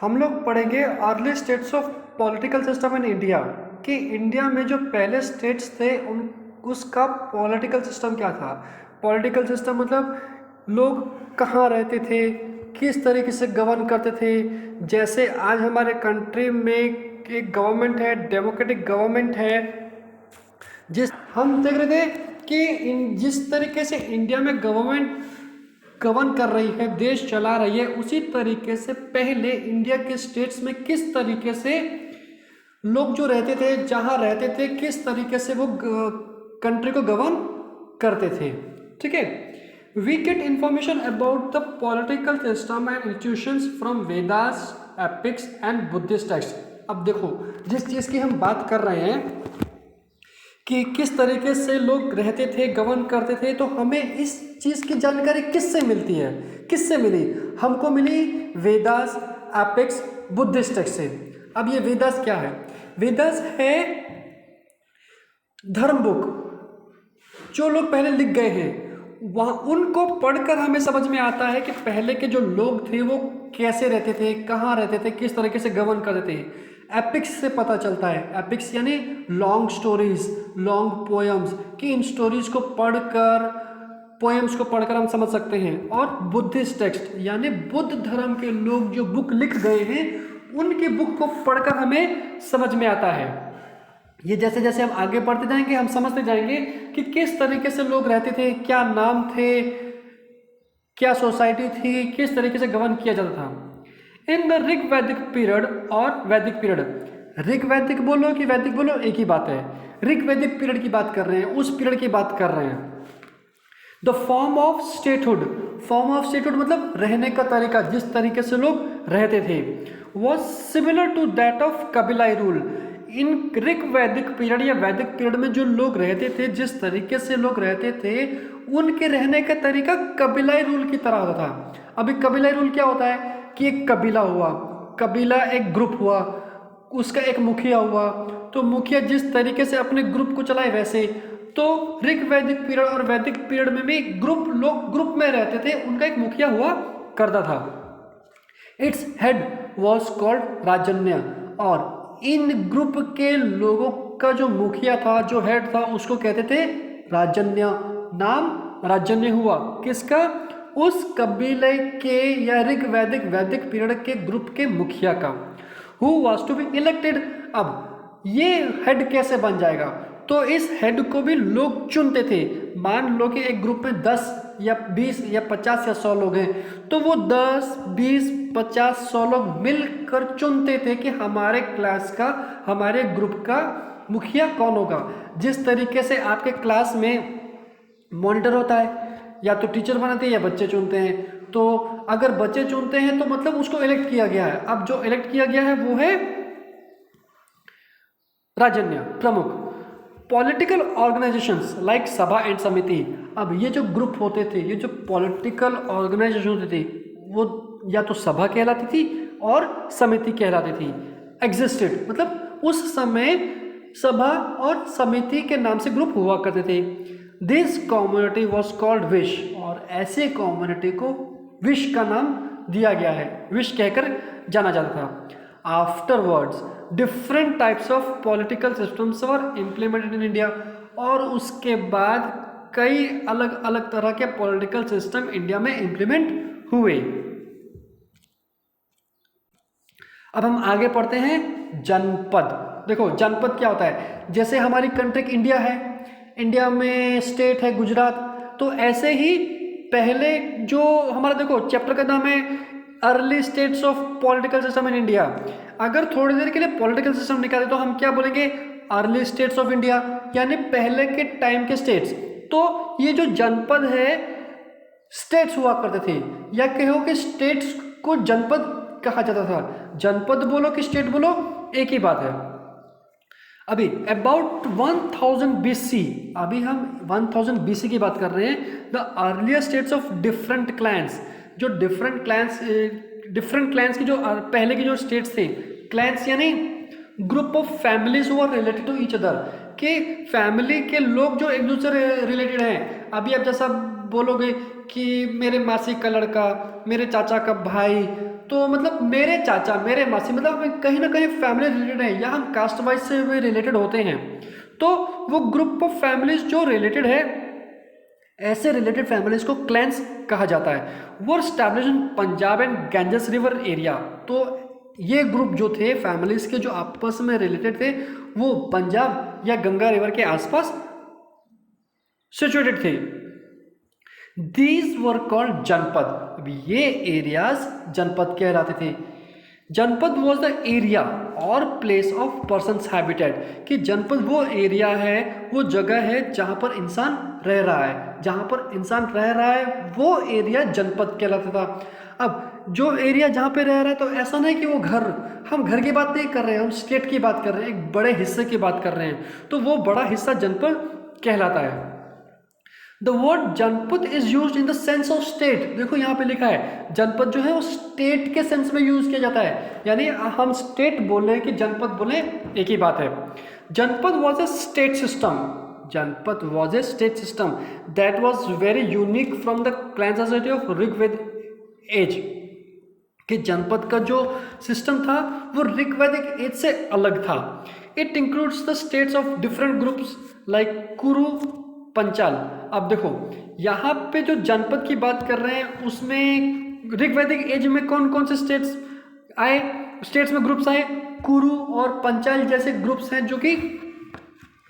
हम लोग पढ़ेंगे early states of political system in India कि इंडिया में जो पहले स्टेट्स थे उन उसका पॉलिटिकल सिस्टम क्या था। पॉलिटिकल सिस्टम मतलब लोग कहाँ रहते थे, किस तरीके से गवर्न करते थे। जैसे आज हमारे कंट्री में एक गवर्नमेंट है, डेमोक्रेटिक गवर्नमेंट है। जिस हम देख रहे थे कि जिस तरीके से इंडिया में गवर्नमेंट गवर्न कर रही है, देश चला रही है, उसी तरीके से पहले इंडिया के स्टेट्स में किस तरीके से लोग जो रहते थे, जहाँ रहते थे, किस तरीके से वो कंट्री को गवर्न करते थे। ठीक है, we get information about the political system and institutions from Vedas, epics and Buddhist text. अब देखो, जिस चीज़ की हम बात कर रहे हैं कि किस तरीके से लोग रहते थे, गवर्न करते थे, तो हमें इस चीज़ की जानकारी किससे मिलती है, किससे मिली? हमको मिली वेदास, एपिक्स, बुद्धिस्ट टेक्स्ट से। अब ये वेदास क्या है? वेदास है धर्म बुक जो लोग पहले लिख गए हैं, वहाँ उनको पढ़कर हमें समझ में आता है कि पहले के जो लोग थे वो कैसे रहते थे, कहाँ रहते थे, किस तरीके से गवर्न करते थे। एपिक्स से पता चलता है, एपिक्स यानी लॉन्ग स्टोरीज, लॉन्ग पोएम्स, कि इन स्टोरीज को पढ़कर, पोएम्स को पढ़कर हम समझ सकते हैं। और बुद्धिस्ट टेक्स्ट यानी बुद्ध धर्म के लोग जो बुक लिख गए हैं, उनकी बुक को पढ़कर हमें समझ में आता है। ये जैसे जैसे हम आगे बढ़ते जाएंगे हम समझते जाएंगे कि किस तरीके से लोग रहते थे, क्या नाम थे, क्या सोसाइटी थी, किस तरीके से गवर्न किया जाता था। In the Rig Vedic period और वैदिक पीरियड, ऋग वैदिक बोलो कि वैदिक बोलो एक ही बात है। ऋग वैदिक पीरियड की बात कर रहे हैं, उस पीरियड की बात कर रहे हैं। The form of statehood, form of statehood मतलब रहने का तरीका, जिस तरीके से लोग रहते थे, was similar to that of कबीलाई rule. In Rig Vedic period या वैदिक पीरियड में जो लोग रहते थे, जिस तरीके से लोग रहते थे, उनके रहने का तरीका कबीलाई रूल की तरह होता था। अभी कबीलाई रूल क्या होता है कि एक कबीला हुआ, कबीला एक ग्रुप हुआ, उसका एक मुखिया हुआ, तो मुखिया जिस तरीके से अपने ग्रुप को चलाए वैसे। तो ऋग वैदिक पीरियड और वैदिक पीरियड में भी ग्रुप, लोग ग्रुप में रहते थे, उनका एक मुखिया हुआ करता था। इट्स हेड वॉज कॉल्ड राजन्य, और इन ग्रुप के लोगों का जो मुखिया था, जो हेड था, उसको कहते थे राजन्य। नाम राजन्य हुआ किसका? उस कबीले के या ऋग वैदिक वैदिक पीरियड के ग्रुप के मुखिया का। Who was to be elected. अब ये हेड कैसे बन जाएगा? तो इस हेड को भी लोग चुनते थे। मान लो कि एक ग्रुप में 10 या 20 या 50 या 100 लोग हैं, तो वो 10, 20, 50, 100 लोग मिलकर चुनते थे कि हमारे क्लास का, हमारे ग्रुप का मुखिया कौन होगा। जिस तरीके से आपके क्लास में मॉनिटर होता है, या तो टीचर बनाते हैं या बच्चे चुनते हैं। तो अगर बच्चे चुनते हैं तो मतलब उसको इलेक्ट किया गया है। अब जो इलेक्ट किया गया है वो है राजन्य, प्रमुख। पॉलिटिकल ऑर्गेनाइजेशंस लाइक सभा एंड समिति। अब ये जो ग्रुप होते थे, ये जो पॉलिटिकल ऑर्गेनाइजेशन होते थे, वो या तो सभा कहलाती थी और समिति कहलाती थी। एग्जिस्टेड मतलब उस समय सभा और समिति के नाम से ग्रुप हुआ करते थे। This community was called wish, और ऐसे कम्युनिटी को विश का नाम दिया गया है, विश कहकर जाना जाता था। Afterwards different types of political systems were implemented in India, और उसके बाद कई अलग अलग तरह के पॉलिटिकल सिस्टम इंडिया में इम्प्लीमेंट हुए। अब हम आगे पढ़ते हैं जनपद। देखो जनपद क्या होता है? जैसे हमारी कंट्री इंडिया है, इंडिया में स्टेट है गुजरात, तो ऐसे ही पहले जो हमारा, देखो चैप्टर का नाम है early states of political system in India. अगर थोड़ी देर के लिए पॉलिटिकल सिस्टम निकाले तो हम क्या बोलेंगे? अर्ली स्टेट्स ऑफ इंडिया, यानी पहले के टाइम के स्टेट्स। तो ये जो जनपद है, स्टेट्स हुआ करते थे, या कहो कि स्टेट्स को जनपद कहा जाता था। जनपद बोलो कि स्टेट बोलो एक ही बात है। अभी अबाउट 1000 BC, अभी हम 1000 BC की बात कर रहे हैं। The earlier states of different clans, जो डिफरेंट क्लैंस की जो पहले की जो स्टेट्स थे, क्लैंस यानी group of families who are related to each other, के फैमिली के लोग जो एक दूसरे रिलेटेड हैं। अभी आप जैसा बोलोगे कि मेरे मासी का लड़का, मेरे चाचा का भाई, तो मतलब मेरे चाचा, मेरे मासी, मतलब हम कहीं ना कहीं फैमिली रिलेटेड है, या हम कास्ट वाइज से हुए रिलेटेड होते हैं, तो वो ग्रुप ऑफ फैमिलीज जो रिलेटेड है, ऐसे रिलेटेड फैमिलीज को क्लैंस कहा जाता है। वो establish in Punjab and Ganges river area. तो ये ग्रुप जो थे फैमिलीज के, जो आपस में रिलेटेड थे, वो पंजाब या गंगा रिवर के आसपास सिचुएटेड थे। दीज वर कॉल्ड जनपद। अब ये एरियाज जनपद कहलाते थे। जनपद वॉज द एरिया और प्लेस ऑफ पर्सनस हैबिटेट, कि जनपद वो एरिया है, वो जगह है जहाँ पर इंसान रह रहा है, जहाँ पर इंसान रह रहा है वो एरिया जनपद कहलाता था। अब जो एरिया जहाँ पे रह रहा है, तो ऐसा नहीं कि वो घर, हम घर की बात नहीं कर रहे हैं, हम स्टेट की बात कर रहे हैं, एक बड़े हिस्से की बात कर रहे हैं, तो वो बड़ा हिस्सा जनपद कहलाता है। द वर्ड जनपद is use in the sense of state. देखो यहाँ पे लिखा है जनपद जो है वो स्टेट के सेंस में यूज किया जाता है, यानी हम स्टेट बोले कि जनपद बोले एक ही बात है। Janapada was a state system. Janapada was a state system that was very unique from the clan society of Rigveda age. कि जनपद का जो सिस्टम था वो ऋग्वैदिक एज से अलग था। It includes the states of different groups like कुरु, पंचाल। अब देखो यहाँ पे जो जनपद की बात कर रहे हैं, उसमें ऋग्वैदिक एज में कौन कौन से स्टेट्स आए, स्टेट्स में ग्रुप्स आए, कुरु और पंचाल जैसे ग्रुप्स हैं जो कि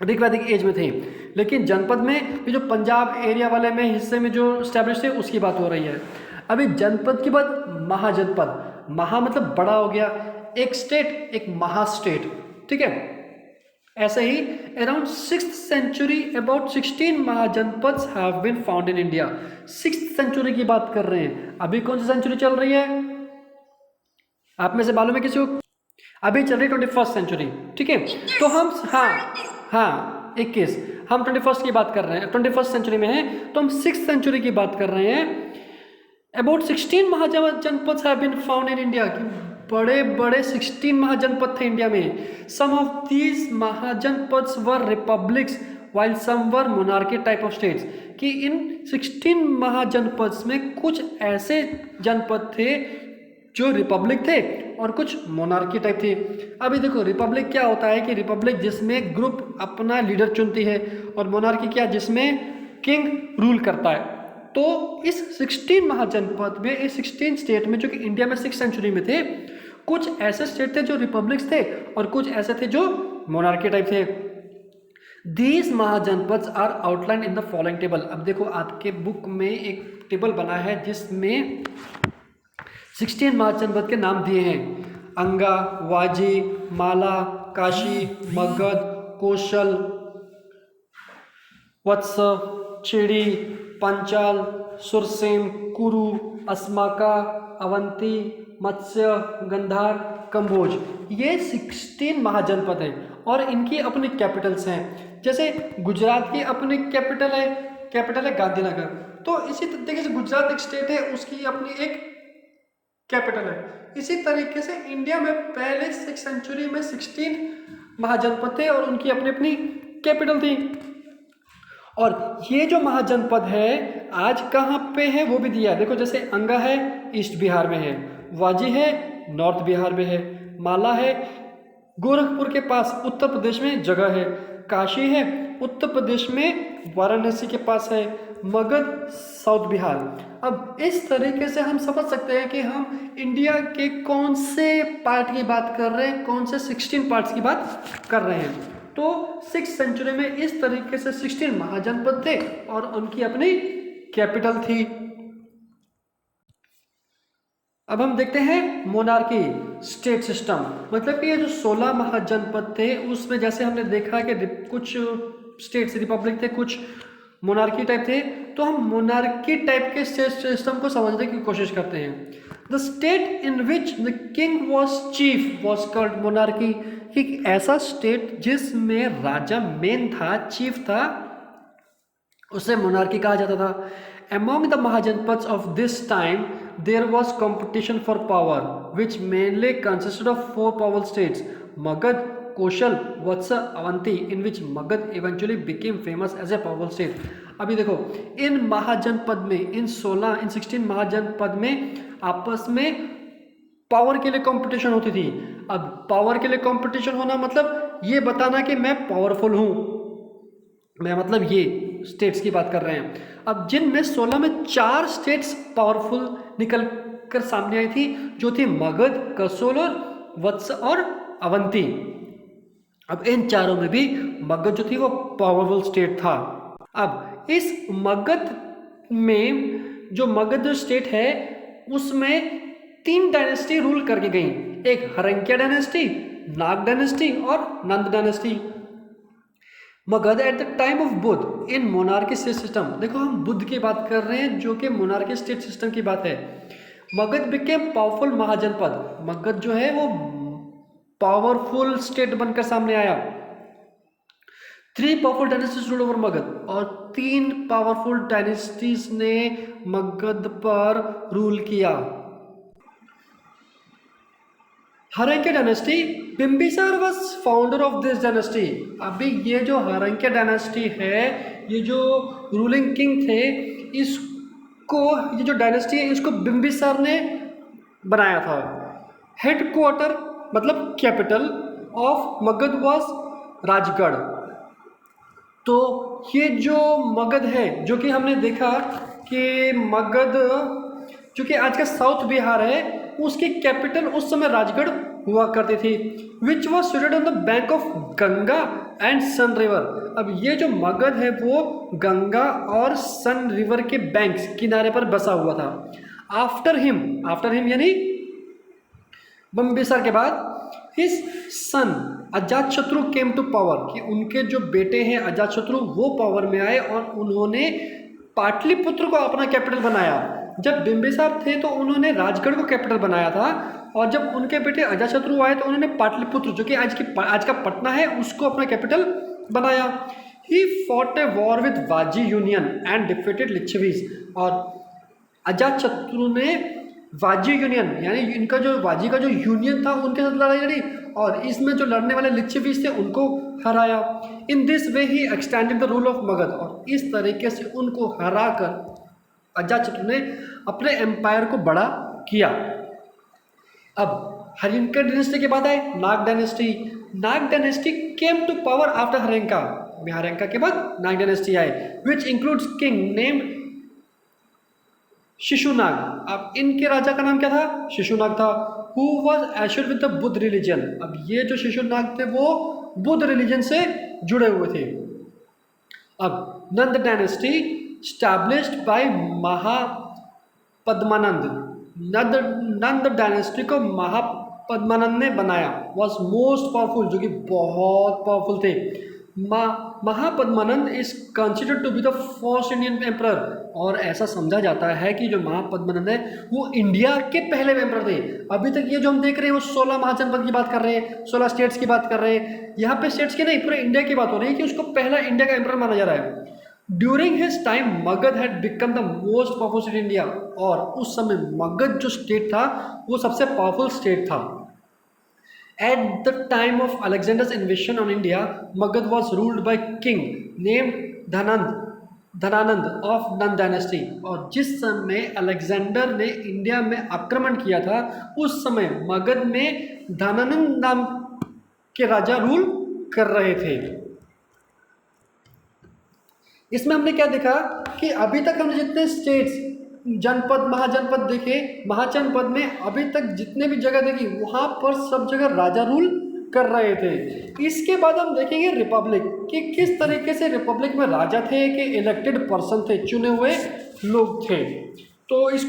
ऋग्वैदिक एज में थे। लेकिन जनपद में ये जो पंजाब एरिया वाले में हिस्से में जो स्टैब्लिश थे उसकी बात हो रही है। अभी जनपद के बाद महाजनपद। महा मतलब बड़ा हो गया, एक स्टेट, एक महास्टेट, ठीक है। ऐसे ही अराउंड 6th century अबाउट 16 महाजनपद्स have been found in India. 6th century की बात कर रहे हैं। अभी कौन सी सेंचुरी चल रही है आप में से मालूम है किसी को? अभी चल रही 21st century, ठीक है। तो हम हाँ 21, हम 21st की बात कर रहे हैं, 21st century में है, तो हम 6th century की बात कर रहे हैं। अबाउट 16 महाजनपद्स have been found in India. बड़े बड़े 16 महाजनपद थे इंडिया में। सम ऑफ दीज महाजनपद्स were republics while some were monarchy type of states. कि इन 16 महाजनपद्स में कुछ ऐसे जनपद थे जो रिपब्लिक थे और कुछ मोनार्की टाइप थे। अभी देखो रिपब्लिक क्या होता है कि रिपब्लिक जिसमें ग्रुप अपना लीडर चुनती है, और मोनार्की क्या, जिसमें किंग रूल करता है। तो इस 16 महाजनपद में, इस 16 स्टेट में जो कि इंडिया में 6th century में थे, कुछ ऐसे स्टेट थे जो रिपब्लिक्स थे और कुछ ऐसे थे जो मोनार्की टाइप थे। These mahajanapadas are outline in the following table. अब देखो आपके बुक में एक टेबल बना है जिसमें 16 महाजनपद के नाम दिए हैं। अंगा, वाजी, माला, काशी, मगध, कौशल, वत्स, चिड़ी, पंचाल, सुरसेन, कुरु, अस्माका, अवंती, मत्स्य, गंधार, कंबोज। ये 16 महाजनपद हैं और इनकी अपनी कैपिटल्स हैं। जैसे गुजरात की अपनी कैपिटल है गांधीनगर। तो इसी तरीके से गुजरात एक स्टेट है, उसकी अपनी एक कैपिटल है। इसी तरीके से इंडिया में पहले 6th century में 16 महाजनपद थे और उनकी अपनी अपनी कैपिटल थी। और ये जो महाजनपद है आज कहाँ पे है वो भी दिया है। देखो जैसे अंगा है ईस्ट बिहार में है, वाजी है नॉर्थ बिहार में है, माला है गोरखपुर के पास उत्तर प्रदेश में जगह है, काशी है उत्तर प्रदेश में वाराणसी के पास है, मगध साउथ बिहार। अब इस तरीके से हम समझ सकते हैं कि हम इंडिया के कौन से पार्ट की बात कर रहे हैं, कौन से 16 पार्ट्स की बात कर रहे हैं। तो 6th century में इस तरीके से 16 महाजनपद थे और उनकी अपनी कैपिटल थी। अब हम देखते हैं मोनार्की स्टेट सिस्टम। मतलब कि ये जो 16 महाजनपद थे उसमें जैसे हमने देखा कि कुछ स्टेट्स रिपब्लिक थे, कुछ मोनार्की टाइप थे। तो हम मोनार्की टाइप के स्टेट सिस्टम को समझने की कोशिश करते हैं। The state in which the king was chief was called monarchy. एक ऐसा स्टेट जिसमें राजा मेन था, चीफ था, उसे मोनार्की कहा जाता था। Among the Mahajanapads of this time, there was competition for power, which mainly consisted of 4 powerful states: Magad, Koshal, Vatsa, Avanti, in which Magad eventually became famous as a powerful state. अभी देखो इन 16 महाजनपद में आपस में power के लिए competition होती थी। अब पावर के लिए कंपटीशन होना मतलब ये बताना कि मैं पावरफुल हूँ, मैं मतलब ये स्टेट्स की बात कर रहे हैं। अब जिनमें 16 में 4 स्टेट्स पावरफुल निकल कर सामने आई थी, जो थी मगध, कसोल और वत्स और अवंती। अब इन चारों में भी मगध जो थी वो पावरफुल स्टेट था। अब इस मगध में जो मगध स्टेट है उसमें 3 डायनेस्टी रूल करके गई, एक हरंक्या डायनेस्टी, नाग डायनेस्टी और Nanda dynasty. Magadha at the time of Buddha in monarchy state system, देखो हम बुद्ध की बात कर रहे हैं जो कि मोनार्की स्टेट सिस्टम की बात है। मगध बिकेम पावरफुल महाजनपद, मगध जो है वो पावरफुल स्टेट बनकर सामने आया। 3 powerful dynasties rule over Magadha, और 3 पावरफुल डायनेस्टीज ने मगध पर रूल किया। Haryanka dynasty, Bimbisara was founder of this dynasty. अभी ये जो हरंक्या डायनेस्टी है, ये जो रूलिंग किंग थे, इसको ये जो डायनेस्टी है इसको बिम्बिसार ने बनाया था। हेडक्वार्टर मतलब capital of Magadh was Rajgarh. तो ये जो मगध है, जो कि हमने देखा कि मगध जो कि आज का साउथ बिहार है, उसकी कैपिटल उस समय राजगढ़ हुआ करती थी, which was situated on the bank of Ganga and Son river. अब ये जो मगध है वो गंगा और सन रिवर के बैंक्स किनारे पर बसा हुआ था। आफ्टर हिम यानी बिम्बिसार के बाद his son Ajatashatru came to power, कि उनके जो बेटे हैं अजातशत्रु वो पावर में आए और उन्होंने पाटलिपुत्र को अपना कैपिटल बनाया। जब बिम्बिसार थे तो उन्होंने राजगढ़ को कैपिटल बनाया था, और जब उनके बेटे अजातशत्रु आए तो उन्होंने पाटलिपुत्र जो कि आज का पटना है उसको अपना कैपिटल बनाया। He fought a war with Vajji union and defeated लिच्छवीज, और अजातशत्रु ने वाजी यूनियन यानी इनका जो वाजी का जो यूनियन था उनके साथ लड़ाई लड़ी, और इसमें जो लड़ने वाले लिच्छवीज थे उनको हराया। In this way he extended the rule of Magadh, और इस तरीके से उनको हराकर अजातशत्रु ने अपने एम्पायर को बड़ा किया। अब हरिंका डायनेस्टी के बाद आए Naga dynasty. Naga dynasty came to power after Haryanka, Haryanka के बाद नाग डायनेस्टी आए, which includes king named Shishunaga. अब इनके राजा का नाम क्या था? शिशुनाग था। Who was assured with the Buddha religion. अब ये जो शिशुनाग थे वो बुद्ध रिलीजन से जुड़े हुए थे। अब Nanda dynasty established by Mahapadmananda, Nanda dynasty को महापद्मानंद ने बनाया। वॉज मोस्ट पावरफुल, जो कि बहुत पावरफुल थे। Mahapadmananda is considered to be the first Indian emperor, और ऐसा समझा जाता है कि जो महापद्मानंद है वो इंडिया के पहले एम्परर थे। अभी तक ये जो हम देख रहे हैं वो 16 महाजनपद की बात कर रहे हैं, 16 स्टेट्स की बात कर रहे हैं। यहाँ पे स्टेट्स की नहीं, पूरे इंडिया की बात हो रही है कि उसको पहला इंडिया का एम्परर माना जा रहा है। During his time Magadh had become the most powerful state in India, और उस समय मगध जो स्टेट था वो सबसे पावरफुल स्टेट था। At the time of Alexander's invasion on India, Magad was ruled by king named Dhanananda of Nand dynasty। और जिस समय अलेक्जेंडर ने इंडिया में आक्रमण किया था उस समय मगध में धनानंद नाम के राजा रूल कर रहे थे। इसमें हमने क्या देखा कि अभी तक हमने जितने स्टेट्स, जनपद, महाजनपद देखे, महाजनपद में अभी तक जितने भी जगह देखी वहाँ पर सब जगह राजा रूल कर रहे थे। इसके बाद हम देखेंगे रिपब्लिक, कि किस तरीके से रिपब्लिक में राजा थे कि इलेक्टेड पर्सन थे, चुने हुए लोग थे। तो इस